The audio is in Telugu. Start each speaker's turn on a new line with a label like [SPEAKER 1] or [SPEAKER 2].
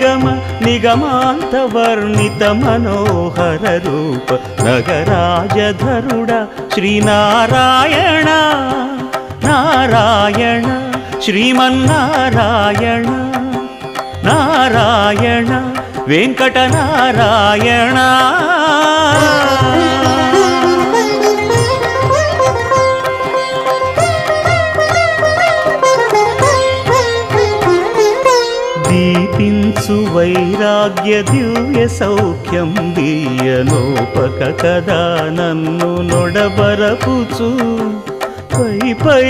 [SPEAKER 1] నిగమ నిగమాంత వర్ణిత మనోహర రూప నగరాజధరుడ శ్రీనారాయణ నారాయణ శ్రీమన్నారాయణ నారాయణ వెంకటనారాయణ. దీపించు వైరాగ్య దివ్య సౌఖ్యం దీయనోపక కదా నన్ను నొడబరపుచు పై పై